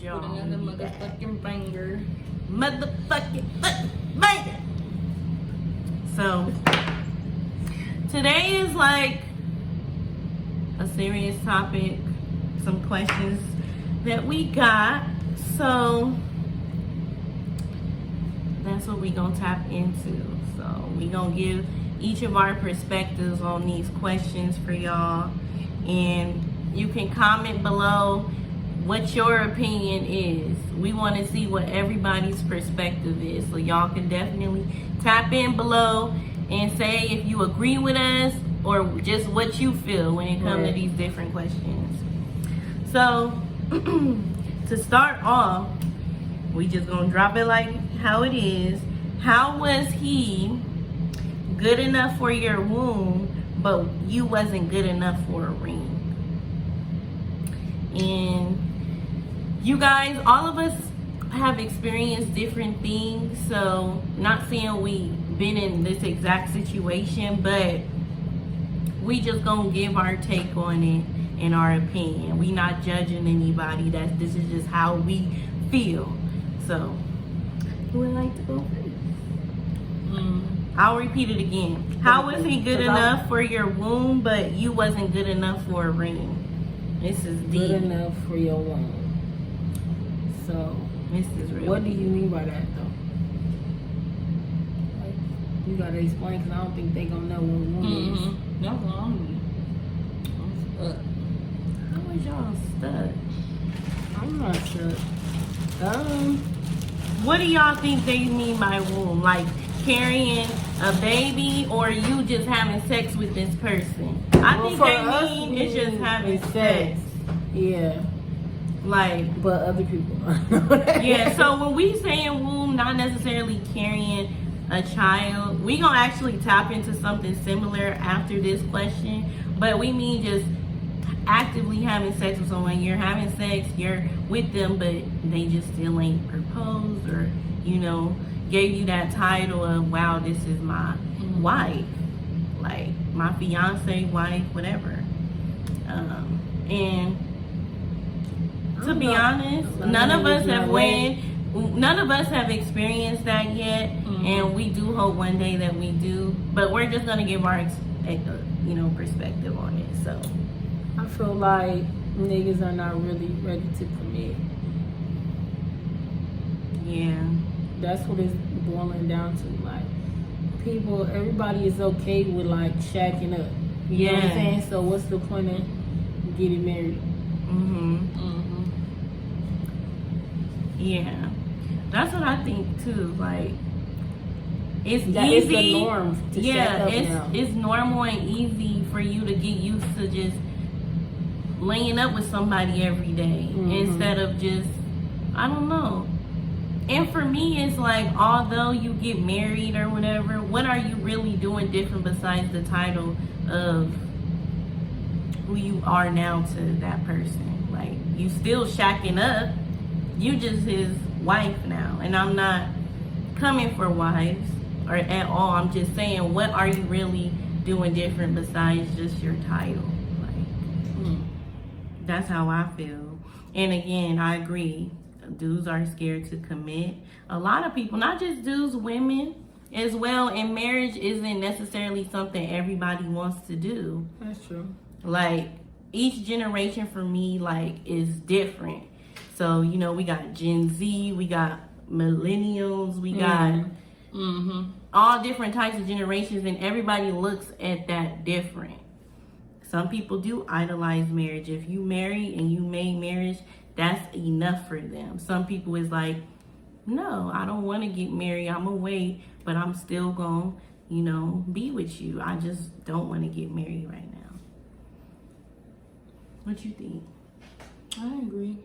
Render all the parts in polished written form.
y'all. Another motherfucking banger. Motherfucking banger. So today is like a serious topic, some questions that we got. So that's what we gonna tap into. So we gonna give each of our perspectives on these questions for y'all, and you can comment below what your opinion is. We want to see what everybody's perspective is, so y'all can definitely tap in below and say if you agree with us or just what you feel when it comes to these different questions. So to start off, we just gonna drop it like how it is. How was he good enough for your womb, but you wasn't good enough for a ring? And you guys, all of us have experienced different things. So not saying we been in this exact situation, but we just gonna give our take on it and our opinion. We not judging anybody. This is just how we feel. So who would like to go first? I'll repeat it again. How was he good enough for your womb, but you wasn't good enough for a ring? This is deep. Good enough for your womb. So this is real. What do you mean by that, though? Like, you gotta explain, because I don't think they gonna know what womb is. That's what I'm stuck. How is y'all stuck? I'm not stuck. What do y'all think they mean by womb? Like carrying a baby, or you just having sex with this person? I think they mean it's just having sex. Yeah. Like, but other people. Yeah, so when we saying womb, not necessarily carrying a child, we gonna actually tap into something similar after this question, but we mean just actively having sex with someone. You're having sex, you're with them, but they just still ain't proposed or, you know, gave you that title of, wow, this is my wife, like my fiance, wife, whatever. And to be honest, none of us have experienced that yet, and we do hope one day that we do. But we're just gonna give our, perspective on it. So I feel like niggas are not really ready to commit. Yeah, that's what it's boiling down to. Like, everybody is okay with like shacking up. You know what I'm saying? So what's the point of getting married? Yeah, that's what I think too. Like, it's easy. It's the norm to shack up now. It's normal and easy for you to get used to just laying up with somebody every day instead of just, I don't know. And for me, it's like, although you get married or whatever, what are you really doing different besides the title of who you are now to that person? Like, you still shacking up. You just his wife now. And I'm not coming for wives or at all. I'm just saying, what are you really doing different besides just your title? Like, that's how I feel. And again, I agree. Dudes are scared to commit. A lot of people, not just dudes, women as well. And marriage isn't necessarily something everybody wants to do. That's true. Like, each generation for me, like, is different. So, we got Gen Z, we got millennials, we got all different types of generations, and everybody looks at that different. Some people do idolize marriage. If you marry and you made marriage, that's enough for them. Some people is like, no, I don't want to get married. I'm gonna wait, but I'm still gonna, be with you. I just don't want to get married right now. What you think? I agree.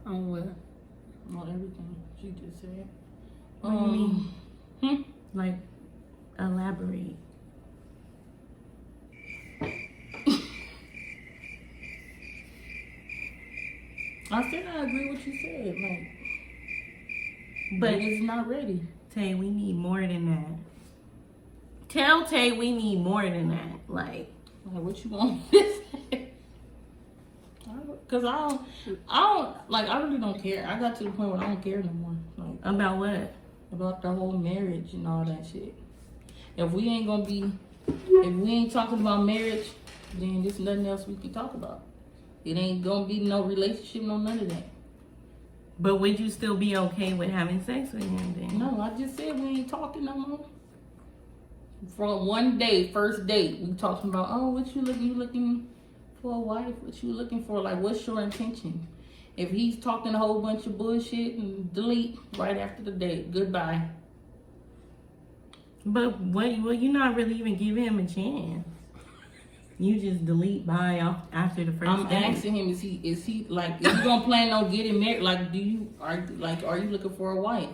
On what? On everything she just said. What do you mean? Like, elaborate. I said I agree with what you said. Like, but it's not ready. Tay, we need more than that. Tell Tay we need more than that. Like what you want to say? Because I don't I really don't care. I got to the point where I don't care no more. Like, About what? about the whole marriage and all that shit. If we ain't talking about marriage, then there's nothing else we can talk about. It ain't gonna be no relationship, no none of that. But would you still be okay with having sex with him then? No, I just said we ain't talking no more. From one day, first date, we talking about, oh, what you looking? You looking for a wife? What you looking for? Like, what's your intention? If he's talking a whole bunch of bullshit, and delete right after the date. Goodbye. But what? Well, you're not really even giving him a chance. You just delete by off after the first I'm date. asking him, is he like, is he gonna plan on getting married? Like, are you looking for a wife?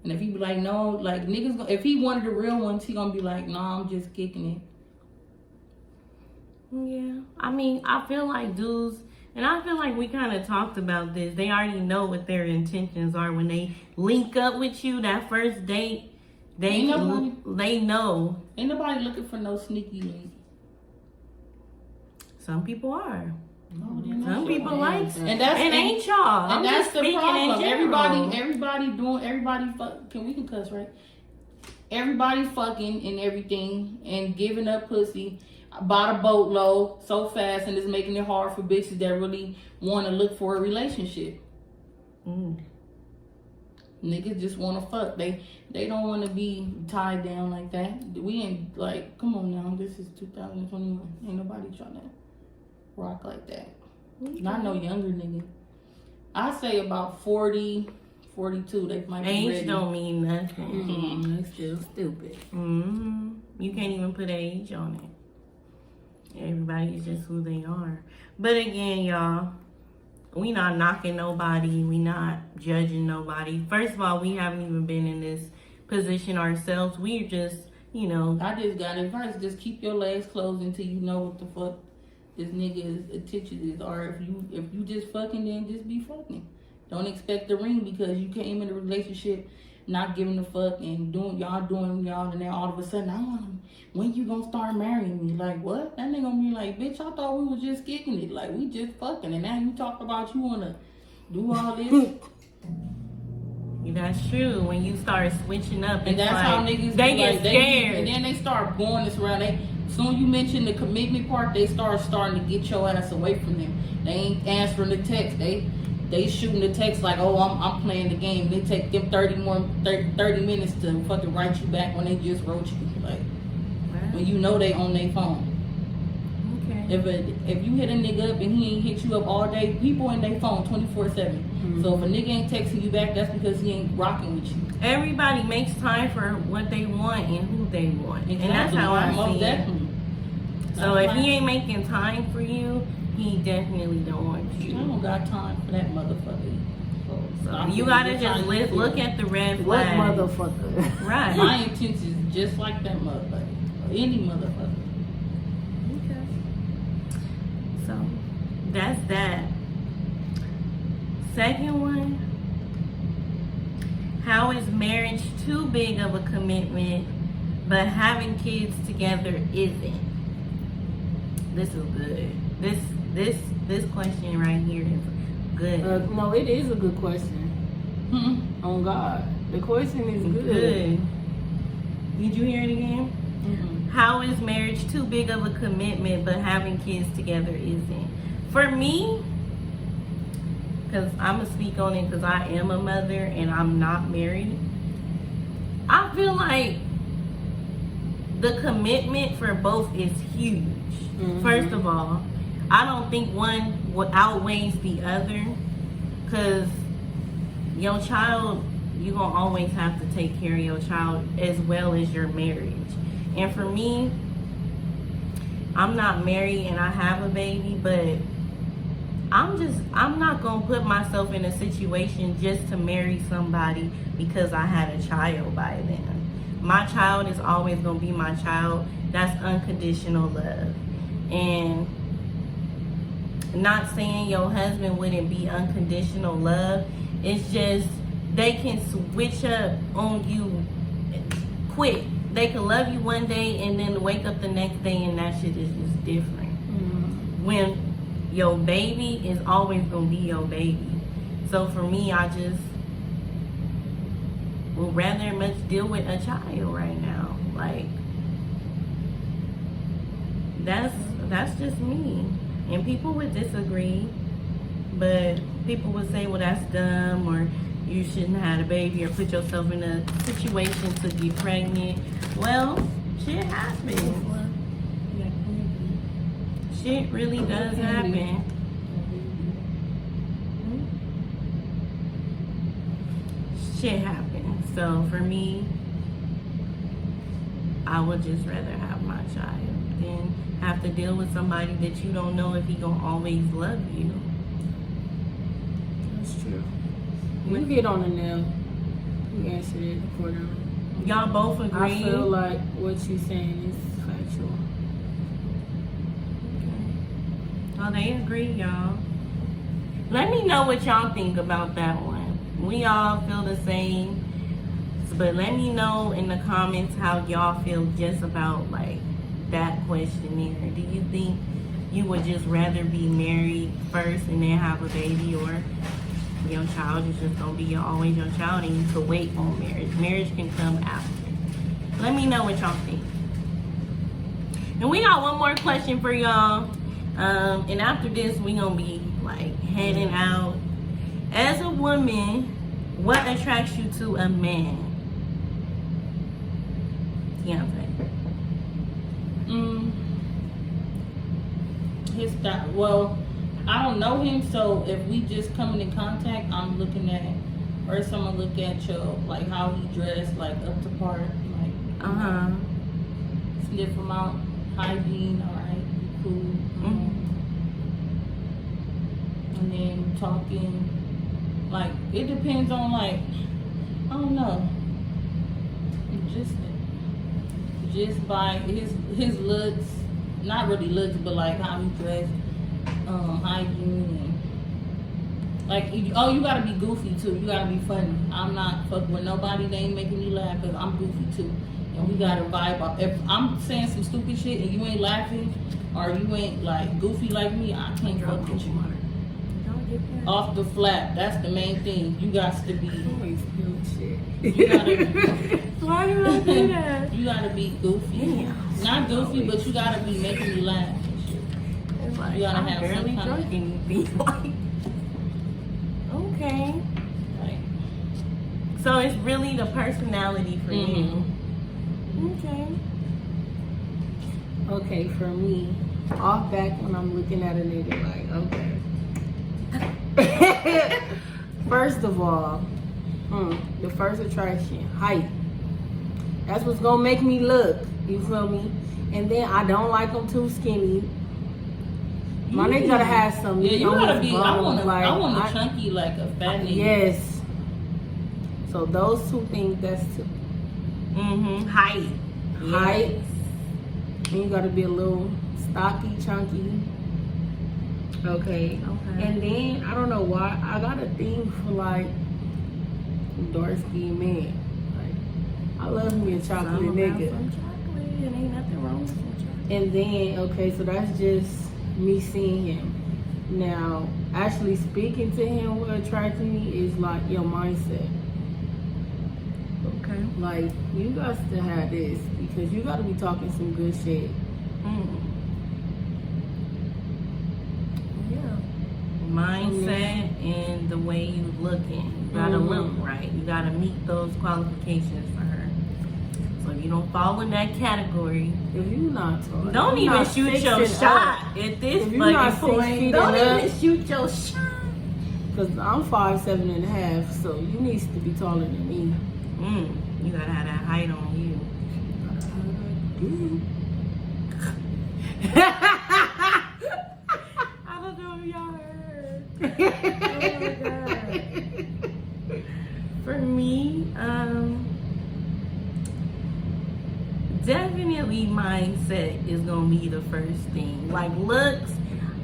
And if he be like, no, like niggas, if he wanted the real ones, he gonna be like, no, I'm just kicking it. Yeah, I mean, I feel like dudes, and I feel like we kind of talked about this. They already know what their intentions are when they link up with you that first date. They know. Ain't nobody looking for no sneaky link. Some people are. No, Some people like, and that's ain't y'all. And I'm that's just the speaking problem. in general. Everybody fuck. We can cuss, right? Everybody fucking and everything and giving up pussy by the boatload so fast, and it's making it hard for bitches that really want to look for a relationship. Niggas just want to fuck. They don't want to be tied down like that. We ain't like, come on now. This is 2021. Ain't nobody trying to rock like that. Not no younger nigga. I say about 40, 42. They might be Age ready. don't mean nothing. It's still stupid. You can't even put an age on it. Everybody is just who they are. But again, y'all, we not knocking nobody. We not judging nobody. First of all, we haven't even been in this position ourselves. We're just, I just got advice. Just keep your legs closed until you know what the fuck this nigga's intentions is. Or if you just fucking, then just be fucking. Don't expect the ring because you came in a relationship not giving a fuck and doing y'all, and then all of a sudden, when you gonna start marrying me? Like, what? That nigga gonna be like, bitch, I thought we was just kicking it. Like, we just fucking, and now you talk about you wanna do all this. That's true. When you start switching up, And that's like, how niggas they be get like, scared. and then they start going this around. Soon you mention the commitment part, they starting to get your ass away from them. They ain't answering the text. They shooting the text like, oh, I'm playing the game. They take them 30 minutes to fucking write you back when they just wrote you. Like, when you know they on their phone. Okay. If you hit a nigga up and he ain't hit you up all day, people in their phone 24/7. So if a nigga ain't texting you back, that's because he ain't rocking with you. Everybody makes time for what they want and who they want. Exactly. And that's how I Most see it. definitely. So if he ain't making time for you, he definitely don't want I you. don't got time for that motherfucker. So you gotta just look at the red What flag. motherfucker? Right. My intentions is just like that motherfucker. Or any motherfucker. Okay. So that's that. Second one. How is marriage too big of a commitment, but having kids together isn't? This is good. This question right here is good. No, it is a good question. On God, the question is good. Did you hear it again? How is marriage too big of a commitment, but having kids together isn't? For me, because I'm going to speak on it because I am a mother and I'm not married. I feel like the commitment for both is huge. First of all, I don't think one outweighs the other because your child, you're going to always have to take care of your child as well as your marriage. And for me, I'm not married and I have a baby, but I'm not gonna put myself in a situation just to marry somebody because I had a child by then. My child is always gonna be my child. That's unconditional love. And not saying your husband wouldn't be unconditional love. It's just they can switch up on you quick. They can love you one day and then wake up the next day and that shit is just different. When your baby is always gonna be your baby. So for me, I just would rather much deal with a child right now. Like, that's just me. And people would disagree, but people would say, well, that's dumb, or you shouldn't have a baby, or put yourself in a situation to get pregnant. Well, shit happens. Shit really does happen. Shit happens. So for me, I would just rather have my child than have to deal with somebody that you don't know if he gonna always love you. That's true. You hit on the nail. You answered it accordingly. Y'all both agree? I feel like what you're saying is factual. Oh, they agree, y'all. Let me know what y'all think about that one. We all feel the same, but let me know in the comments how y'all feel just about like that questionnaire. Do you think you would just rather be married first and then have a baby, or your child is just gonna be always your child and you could wait on marriage? Marriage can come after. Let me know what y'all think. And we got one more question for y'all. And after this, we gonna be like heading out. As a woman, what attracts you to a man? Keontae. His style. Well, I don't know him, so if we just coming in contact, I'm looking at first. I'm gonna look at your like how he dressed, like up to par, like sniff him out, hygiene, all right, cool. And then talking, like it depends on like I don't know, just by his looks, not really looks, but like how he dressed, hygiene, and like you gotta be goofy too. You gotta be funny. I'm not fucking with nobody that ain't making me laugh because I'm goofy too, and we gotta vibe off. If I'm saying some stupid shit and you ain't laughing or you ain't like goofy like me, I can't fuck with you. Off the flat, that's the main thing. You got to be. You gotta, why do I do that? You gotta be goofy. Yeah. Not goofy, but you gotta be making me laugh and shit. It's like, You gotta I'm have barely some kind drunk of- anything. Like, okay. Like, So it's really the personality for you. Okay. Okay, for me, off back when I'm looking at a nigga like, okay. First of all, the first attraction, height. That's what's gonna make me look. You feel me? And then I don't like them too skinny. My nigga gotta have some. yeah, you gotta be. I want a like, chunky, like a fat nigga. Yes. So those two things. That's two. Height. Height. And you gotta be a little stocky, chunky. Okay. And then I don't know why I got a thing for like dark skinned men. Like I love me a chocolate nigga. Some chocolate. It ain't nothing wrong with some chocolate. And then okay, so that's just me seeing him. Now, actually speaking to him, what attracts me is like your mindset. Okay. Like you got to have this because you got to be talking some good shit. Mindset and the way you looking. You gotta look right. You gotta meet those qualifications for her. So if you don't fall in that category, If you not talking, don't you even not shoot fixing your up. shot at this If you not fucking 6 feet point. Don't and even up. shoot your shot. Cause I'm 5'7.5", so you need to be taller than me. You gotta have that height on you. I don't know if y'all heard. Oh my God. For me, definitely mindset is gonna be the first thing. Like looks,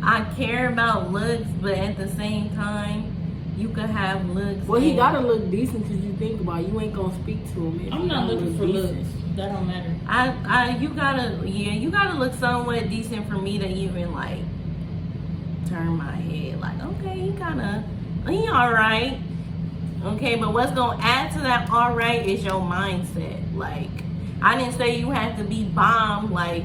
I care about looks, but at the same time, you could have looks. Well, he gotta look decent because you think about it, you ain't gonna speak to him. If I'm he not don't looking look for decent. looks. That don't matter. You gotta look somewhat decent for me to even like turn my head. Like, okay, he he all right. Okay, but what's gonna add to that all right is your mindset. Like, I didn't say you have to be bomb, like,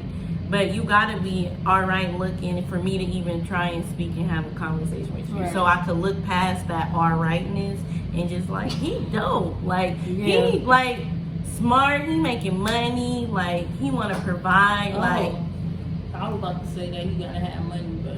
but you gotta be all right looking for me to even try and speak and have a conversation with you. Right. So I could look past that all rightness and just like, he dope. Like, Yeah. he like smart, he making money, like he wanna provide, like. I was about to say that you gotta have money, but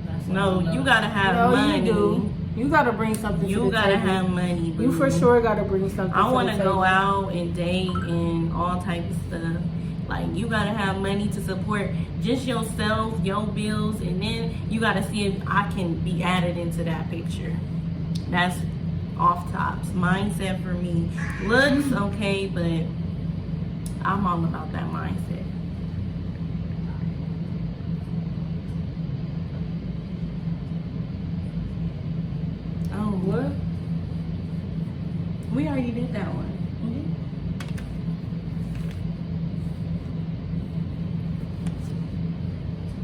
that's No, you gotta have No, money. you do. You gotta bring something to You the gotta table. have money, boo. You for sure gotta bring something I to want the to table. go out and date and all type of stuff. Like, you gotta have money to support just yourself, your bills, and then you gotta see if I can be added into that picture. That's off tops. Mindset for me. Looks okay, but I'm all about that mindset. Oh, What? we already did that one.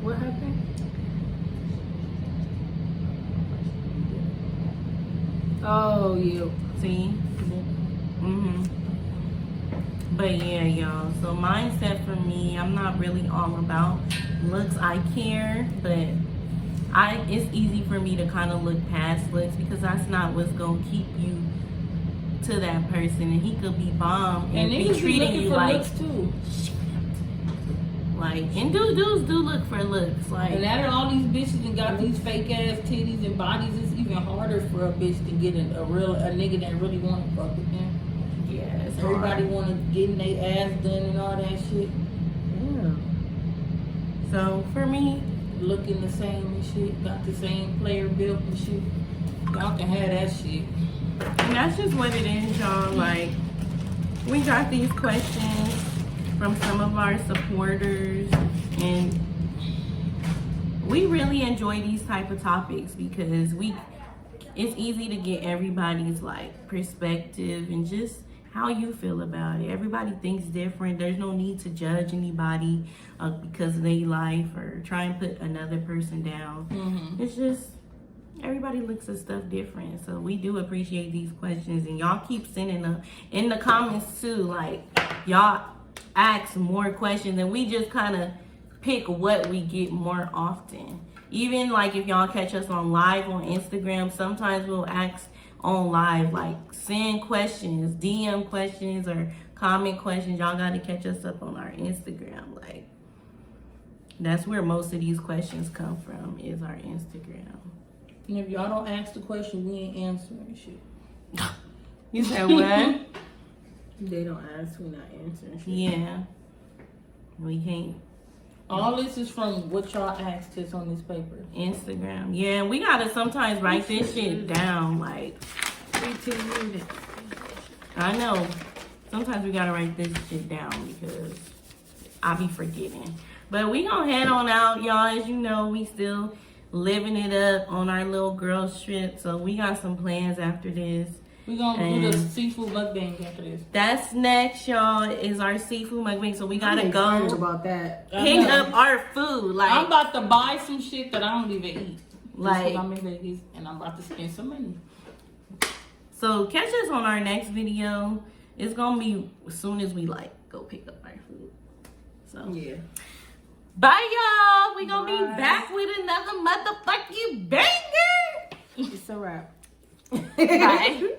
What happened? Oh, you. See? But yeah, y'all. So mindset for me, I'm not really all about looks. I care, but it's easy for me to kind of look past looks because that's not what's gonna keep you to that person. And he could be bomb and be niggas be treating looking you for like looks too. like, and dudes do look for looks. Like, And now that all these bitches and got these fake ass titties and bodies, it's even harder for a bitch to get a nigga that really want to fuck with them. yeah, it's Everybody hard. want to get their ass done and all that shit. Yeah. So for me, Looking the same and shit. Got the same player built and shit. Y'all can have that shit. and that's just what it is, y'all. Like, we got these questions from some of our supporters, and we really enjoy these type of topics because it's easy to get everybody's like perspective and just how you feel about it. Everybody thinks different. There's no need to judge anybody because of their life or try and put another person down. It's just everybody looks at stuff different. So we do appreciate these questions, and y'all keep sending them in the comments too. Like, y'all ask more questions, and we just kind of pick what we get more often. Even like if y'all catch us on live on Instagram, sometimes we'll ask on live, like send questions, DM questions or comment questions. Y'all got to catch us up on our Instagram. Like, that's where most of these questions come from, is our Instagram. And if y'all don't ask the question, we ain't answering shit. You said what? They don't ask, we not answering shit. Yeah. We can't. All this is from what y'all asked us on this paper. Instagram. Yeah, we gotta sometimes write this shit down. Like, 18 minutes. I know. Sometimes we gotta write this shit down because I be forgetting. But we gonna head on out, y'all. As you know, we still living it up on our little girl trip. So we got some plans after this. We're gonna do the And seafood mukbang after this. that's next, y'all, is our seafood mukbang. So we gotta I'm excited go about that. pick up our food. Like, I'm about to buy some shit that I don't even eat. Like- Like, I'm in Vegas and I'm about to spend some money. so catch us on our next video. It's gonna be as soon as we like go pick up our food. So Yeah. bye, y'all. We gonna Bye. be back with another motherfucking banger. It's a wrap. Bye.